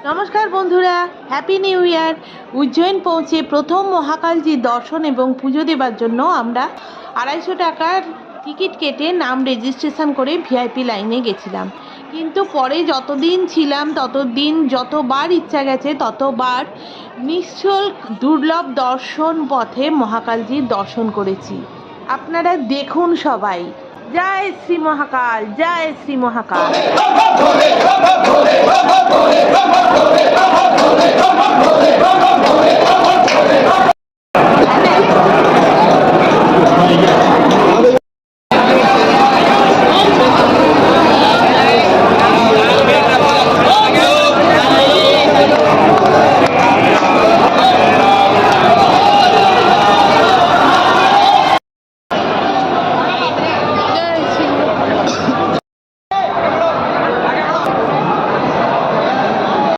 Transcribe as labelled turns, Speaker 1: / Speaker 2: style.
Speaker 1: নমস্কার বন্ধুরা, happy new year. Ujjain পৌঁছে প্রথম মহাকালজির দর্শন এবং পুজো দেবার জন্য আমরা 250 টাকার টিকিট কেটে নাম রেজিস্ট্রেশন করে ভিআইপি লাইনে গেছিলাম। কিন্তু পরে যতদিন ছিলাম ততদিন যতবার ইচ্ছা গেছে ততবার নিশ্চল দুর্লভ দর্শন পথে মহাকালজির দর্শন করেছি। আপনারা দেখুন সবাই। জয় শ্রী মহাকাল, জয় শ্রী মহাকাল।